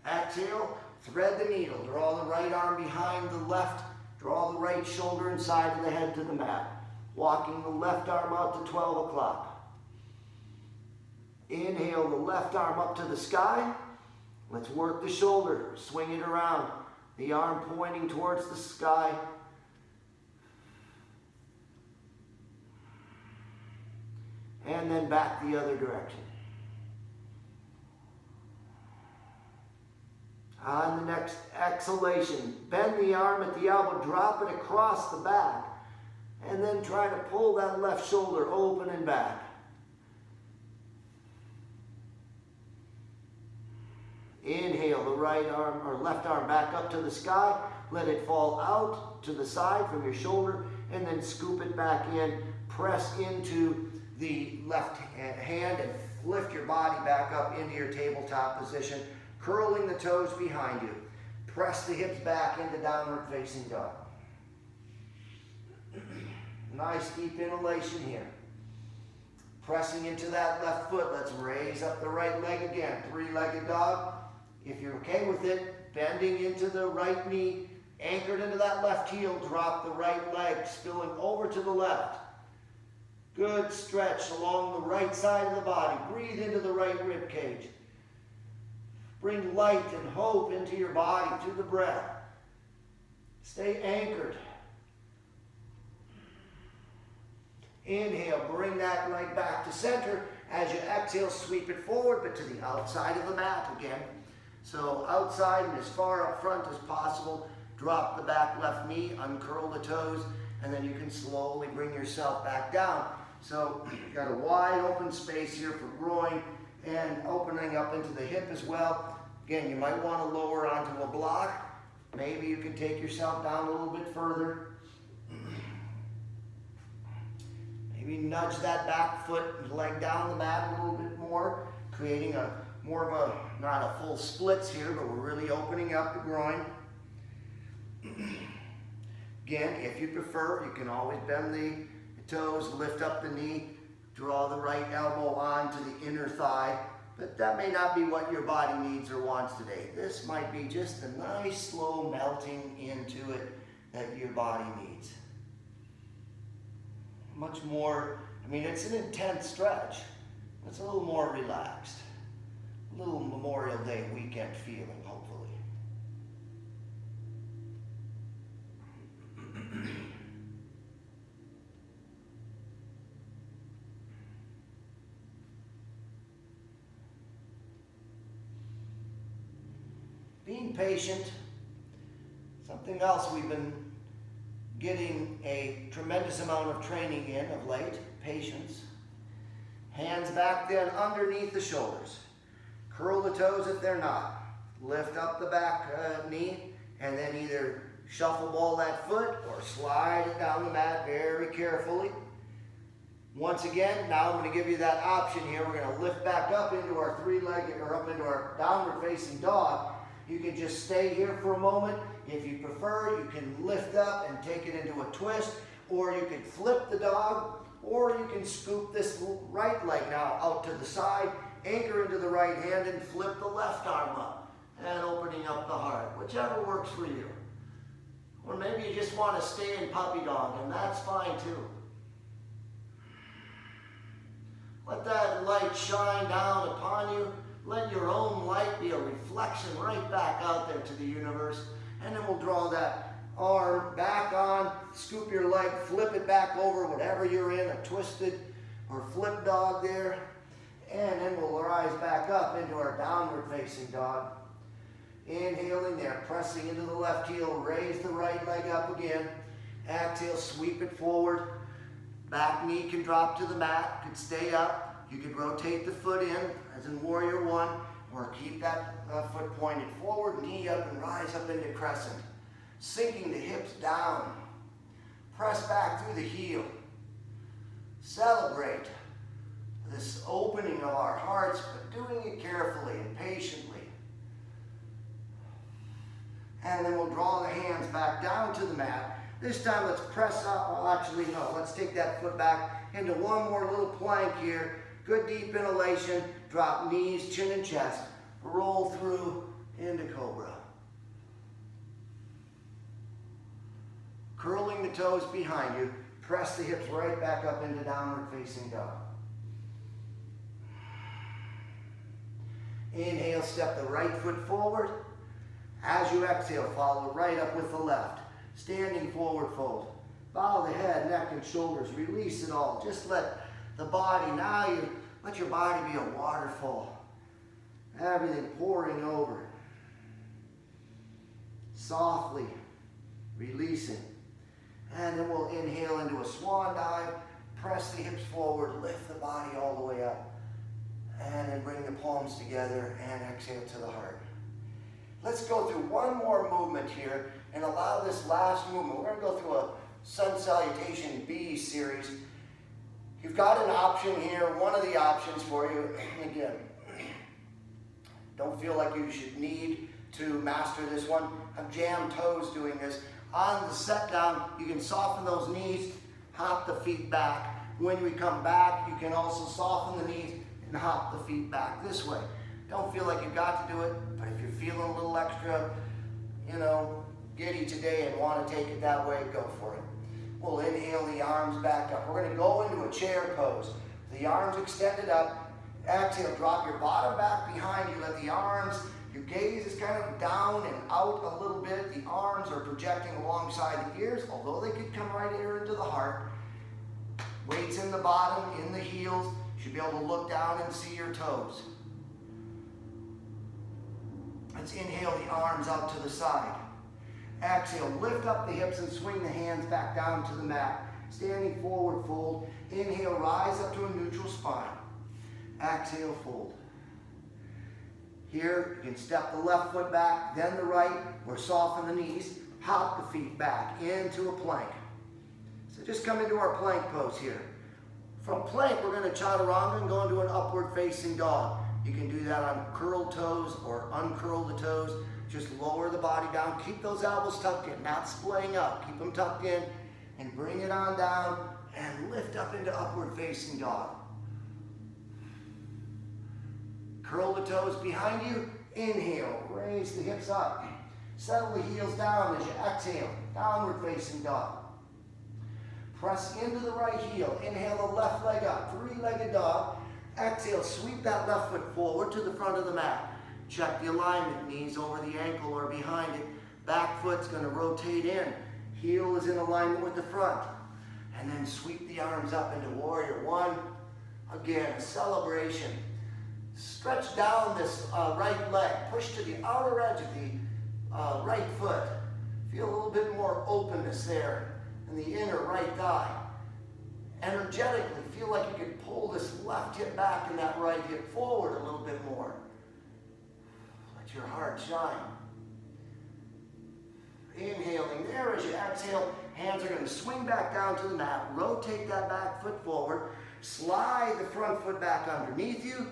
Exhale, thread the needle, draw the right arm behind the left, draw the right shoulder and side of the head to the mat. Walking the left arm out to 12 o'clock. Inhale the left arm up to the sky. Let's work the shoulder, swing it around. The arm pointing towards the sky. And then back the other direction. On the next exhalation, bend the arm at the elbow, drop it across the back. And then try to pull that left shoulder open and back. Inhale the right arm or left arm back up to the sky. Let it fall out to the side from your shoulder and then scoop it back in. Press into the left hand and lift your body back up into your tabletop position, curling the toes behind you. Press the hips back into downward facing dog. Nice deep inhalation here. Pressing into that left foot, let's raise up the right leg again. Three-legged dog. If you're okay with it, bending into the right knee, anchored into that left heel, drop the right leg, spilling over to the left. Good stretch along the right side of the body. Breathe into the right rib cage. Bring light and hope into your body through the breath. Stay anchored. Inhale, bring that right back to center. As you exhale, sweep it forward, but to the outside of the mat again. So outside and as far up front as possible. Drop the back left knee, uncurl the toes, and then you can slowly bring yourself back down. So you've got a wide open space here for groin and opening up into the hip as well. Again, you might want to lower onto a block. Maybe you can take yourself down a little bit further. Maybe nudge that back foot and leg down the mat a little bit more, creating more of a, not a full splits here, but we're really opening up the groin. Again, if you prefer, you can always bend the toes, lift up the knee, draw the right elbow onto the inner thigh, but that may not be what your body needs or wants today. This might be just a nice slow melting into it that your body needs. Much more, I mean, it's an intense stretch. It's a little more relaxed. A little Memorial Day weekend feeling, hopefully. Being patient, something else we've been getting a tremendous amount of training in of late, patience. Hands back then underneath the shoulders. Curl the toes if they're not. Lift up the back knee and then either shuffle ball that foot or slide it down the mat very carefully. Once again, now I'm going to give you that option here. We're going to lift back up into our three-legged or up into our downward facing dog. You can just stay here for a moment. If you prefer, you can lift up and take it into a twist, or you can flip the dog, or you can scoop this right leg now out to the side, anchor into the right hand, and flip the left arm up, and opening up the heart, whichever works for you. Or maybe you just want to stay in puppy dog, and that's fine too. Let that light shine down upon you. Let your own light be a reflection right back out there to the universe. And then we'll draw that arm back on, scoop your leg, flip it back over, whatever you're in, a twisted or flip dog there. And then we'll rise back up into our downward facing dog. Inhaling there, pressing into the left heel, raise the right leg up again. Exhale, sweep it forward. Back knee can drop to the mat, could stay up. You could rotate the foot in, as in Warrior One, or keep that foot pointed forward, knee up and rise up into crescent. Sinking the hips down. Press back through the heel. Celebrate this opening of our hearts, but doing it carefully and patiently. And then we'll draw the hands back down to the mat. This time let's press up, well actually no, let's take that foot back into one more little plank here. Good deep inhalation, drop knees, chin and chest, roll through into Cobra. Curling the toes behind you, press the hips right back up into downward facing dog. Inhale, step the right foot forward. As you exhale, follow right up with the left. Standing forward fold. Bow the head, neck and shoulders, release it all. Just let the body, now you let your body be a waterfall. Everything pouring over. Softly releasing. And then we'll inhale into a swan dive. Press the hips forward, lift the body all the way up. And then bring the palms together and exhale to the heart. Let's go through one more movement here and allow this last movement. We're going to go through a Sun Salutation B series. You've got an option here, one of the options for you. And again, don't feel like you should need to master this one. Have jammed toes doing this. On the set down, you can soften those knees, hop the feet back. When we come back, you can also soften the knees and hop the feet back this way. Don't feel like you've got to do it, but if you're feeling a little extra, giddy today and want to take it that way, go for it. We'll inhale the arms back up. We're going to go into a chair pose. The arms extended up. Exhale, drop your bottom back behind you. Let the arms, your gaze is kind of down and out a little bit. The arms are projecting alongside the ears, although they could come right here into the heart. Weights in the bottom, in the heels. You should be able to look down and see your toes. Let's inhale the arms out to the side. Exhale, lift up the hips and swing the hands back down to the mat. Standing forward fold. Inhale, rise up to a neutral spine. Exhale, fold. Here, you can step the left foot back, then the right, or soften the knees. Hop the feet back into a plank. So just come into our plank pose here. From plank, we're going to chaturanga and go into an upward facing dog. You can do that on curled toes or uncurl the toes. Just lower the body down. Keep those elbows tucked in, not splaying up. Keep them tucked in and bring it on down and lift up into upward facing dog. Curl the toes behind you. Inhale, raise the hips up. Settle the heels down as you exhale. Downward facing dog. Press into the right heel. Inhale the left leg up. Three-legged dog. Exhale, sweep that left foot forward to the front of the mat. Check the alignment. Knees over the ankle or behind it. Back foot's going to rotate in. Heel is in alignment with the front. And then sweep the arms up into warrior one. Again, a celebration. Stretch down this right leg. Push to the outer edge of the right foot. Feel a little bit more openness there in the inner right thigh. Energetically, feel like you could pull this left hip back and that right hip forward a little bit more. Let your heart shine. Inhaling there as you exhale, hands are going to swing back down to the mat. Rotate that back foot forward. Slide the front foot back underneath you.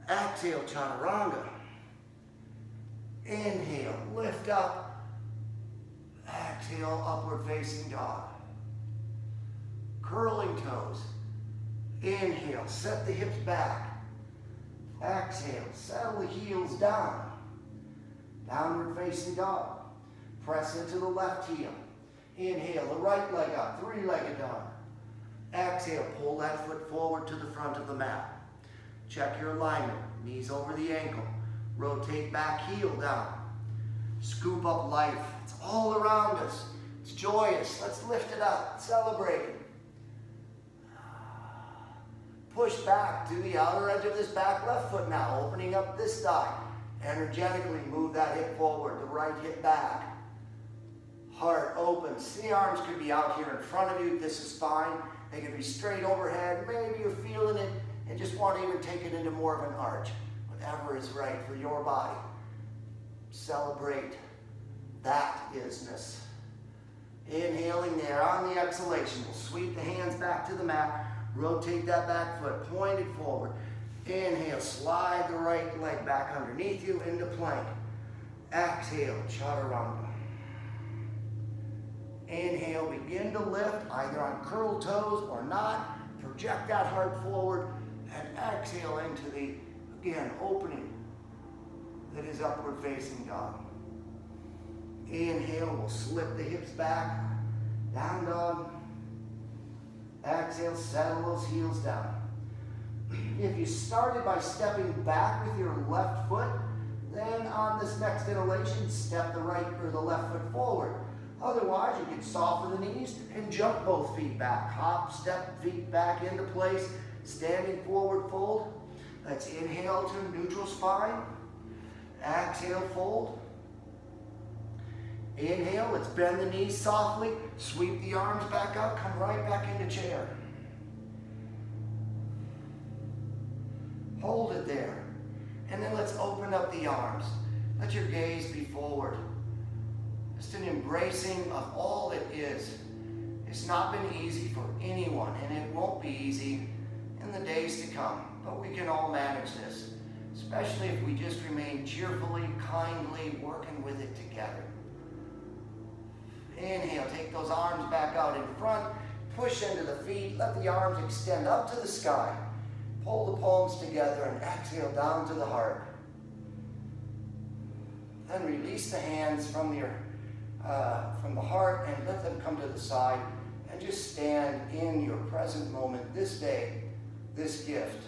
Exhale, chaturanga. Inhale, lift up. Exhale, upward facing dog. Curling toes. Inhale, set the hips back. Exhale, settle the heels down. Downward facing dog. Press into the left heel. Inhale, the right leg up, three-legged dog. Exhale, pull that foot forward to the front of the mat. Check your alignment, knees over the ankle. Rotate back, heel down. Scoop up life. It's all around us. It's joyous. Let's lift it up, celebrate it. Push back to the outer edge of this back left foot now, opening up this thigh. Energetically move that hip forward, the right hip back. Heart opens. The arms could be out here in front of you. This is fine. They could be straight overhead. Maybe you're feeling it and just want to even take it into more of an arch. Whatever is right for your body. Celebrate that isness. Inhaling there. On the exhalation, we'll sweep the hands back to the mat. Rotate that back foot, point it forward. Inhale, slide the right leg back underneath you into plank. Exhale, chaturanga. Inhale, begin to lift, either on curled toes or not. Project that heart forward and exhale into the, again, opening that is upward facing dog. Inhale, we'll slip the hips back, down dog. Exhale, settle those heels down. If you started by stepping back with your left foot, then on this next inhalation, step the right or the left foot forward. Otherwise, you can soften the knees and jump both feet back. Hop, step feet back into place, standing forward fold. Let's inhale to neutral spine. Exhale, fold. Inhale, let's bend the knees softly. Sweep the arms back up, come right back into chair. Hold it there. And then let's open up the arms. Let your gaze be forward. Just an embracing of all that is. It's not been easy for anyone, and it won't be easy in the days to come. But we can all manage this, especially if we just remain cheerfully, kindly working with it together. Inhale, take those arms back out in front. Push into the feet. Let the arms extend up to the sky. Pull the palms together and exhale down to the heart. Then release the hands from the heart and let them come to the side. and just stand in your present moment, this day, this gift.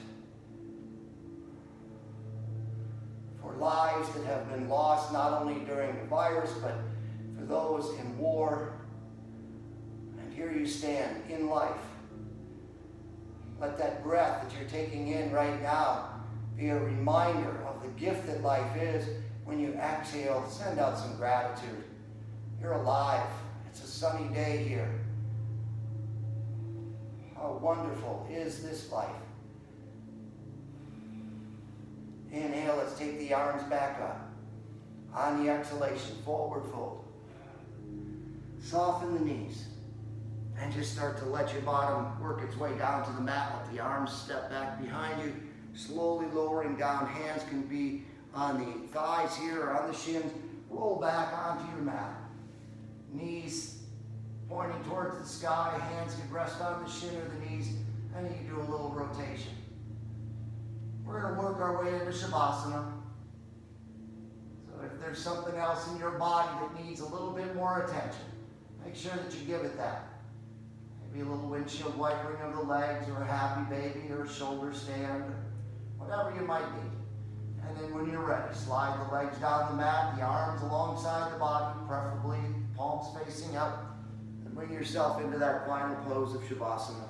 For lives that have been lost not only during the virus, but for those in war. And here you stand in life. Let that breath that you're taking in right now be a reminder of the gift that life is. When you exhale, send out some gratitude. You're alive. It's a sunny day here. How wonderful is this life? Inhale, let's take the arms back up. On the exhalation, forward fold. Soften the knees. And just start to let your bottom work its way down to the mat. Let the arms step back behind you. Slowly lowering down. Hands can be on the thighs here or on the shins. Roll back onto your mat. Knees pointing towards the sky. Hands can rest on the shin or the knees. And you can do a little rotation. We're going to work our way into Shavasana. So if there's something else in your body that needs a little bit more attention, make sure that you give it that. Maybe a little windshield wipering of the legs, or a happy baby, or a shoulder stand, or whatever you might need. And then when you're ready, slide the legs down the mat, the arms alongside the body, preferably palms facing up, and bring yourself into that final pose of Shavasana.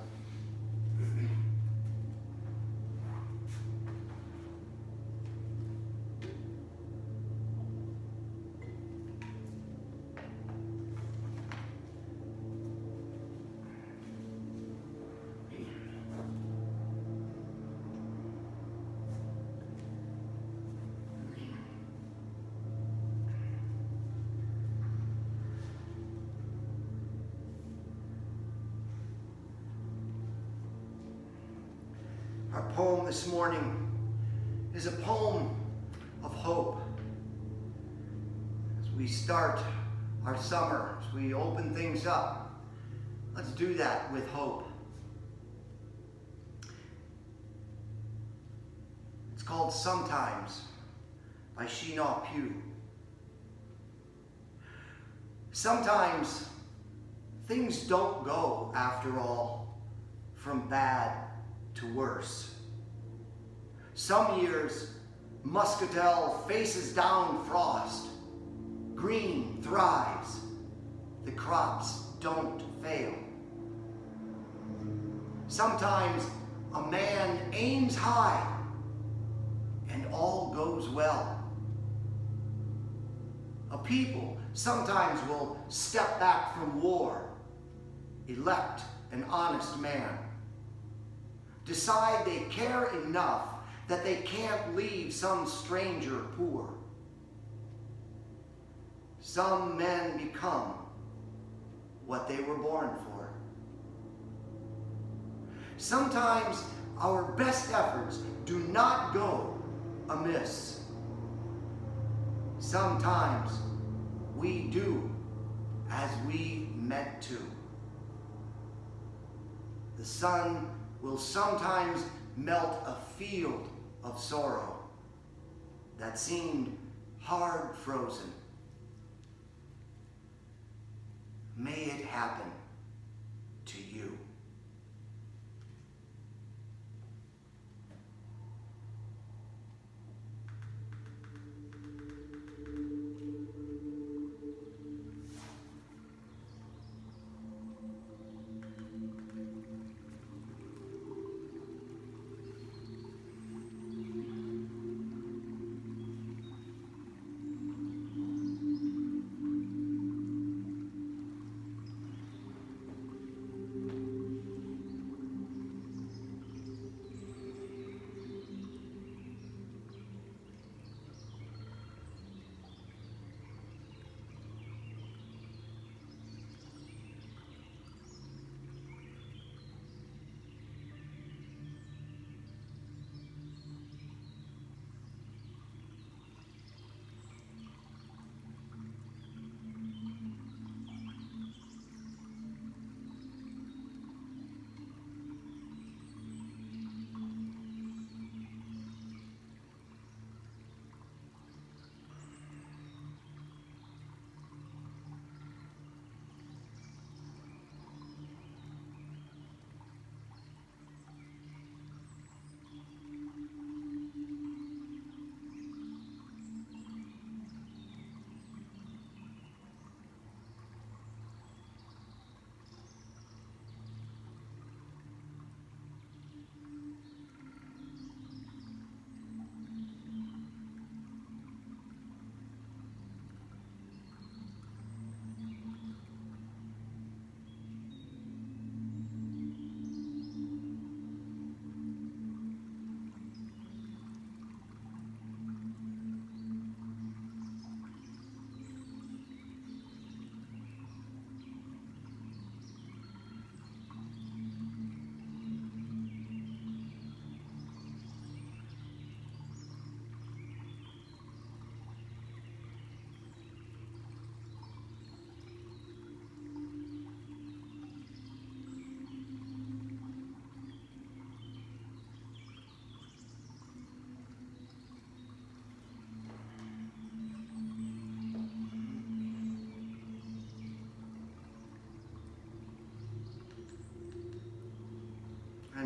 Our poem this morning is a poem of hope. As we start our summer, as we open things up, let's do that with hope. It's called Sometimes by Shina Pugh. Sometimes things don't go, after all, from bad to worse. Some years, muscatel faces down frost. Green thrives. The crops don't fail. Sometimes a man aims high and all goes well. A people sometimes will step back from war, elect an honest man, decide they care enough that they can't leave some stranger poor. Some men become what they were born for. Sometimes our best efforts do not go amiss. Sometimes we do as we meant to. The sun will sometimes melt a field of sorrow that seemed hard frozen. May it happen to you.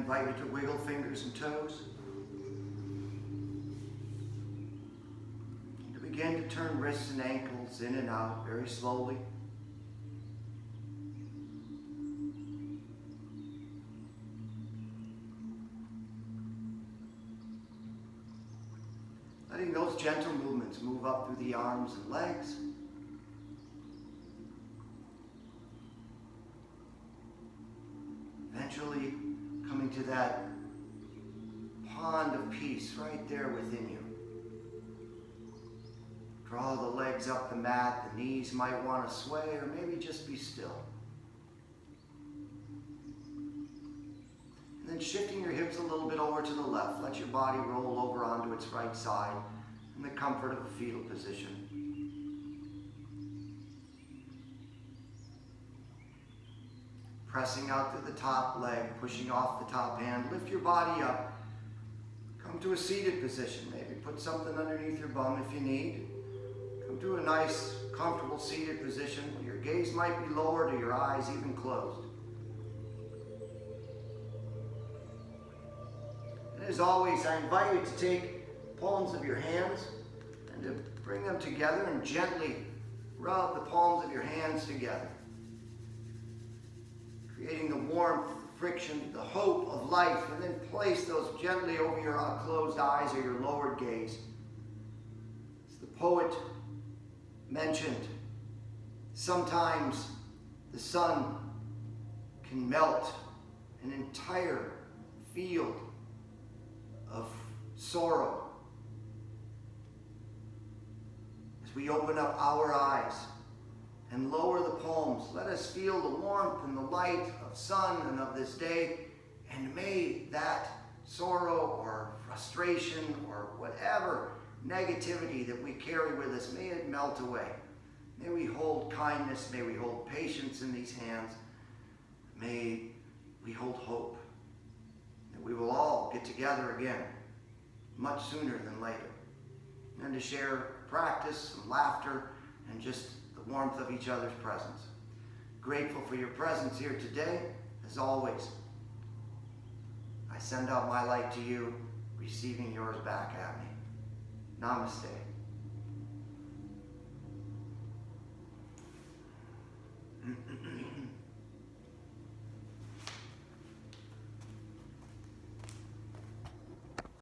invite you to wiggle fingers and toes. And to begin to turn wrists and ankles in and out very slowly. Letting those gentle movements move up through the arms and legs. Eventually coming to that pond of peace right there within you. Draw the legs up the mat. The knees might want to sway or maybe just be still. And then shifting your hips a little bit over to the left. Let your body roll over onto its right side in the comfort of a fetal position. Pressing out through the top leg, pushing off the top hand. Lift your body up. Come to a seated position. Maybe put something underneath your bum if you need. Come to a nice, comfortable seated position where your gaze might be lowered or your eyes even closed. And as always, I invite you to take palms of your hands and to bring them together and gently rub the palms of your hands together, creating the warmth, friction, the hope of life, and then place those gently over your closed eyes or your lowered gaze. As the poet mentioned, sometimes the sun can melt an entire field of sorrow. As we open up our eyes and lower the palms, let us feel the warmth and the light of sun and of this day, and may that sorrow or frustration or whatever negativity that we carry with us, may it melt away. May we hold kindness, may we hold patience in these hands, may we hold hope that we will all get together again much sooner than later, and to share practice, some laughter, and just the warmth of each other's presence. Grateful for your presence here today. As always, I send out my light to you, receiving yours back at me. Namaste.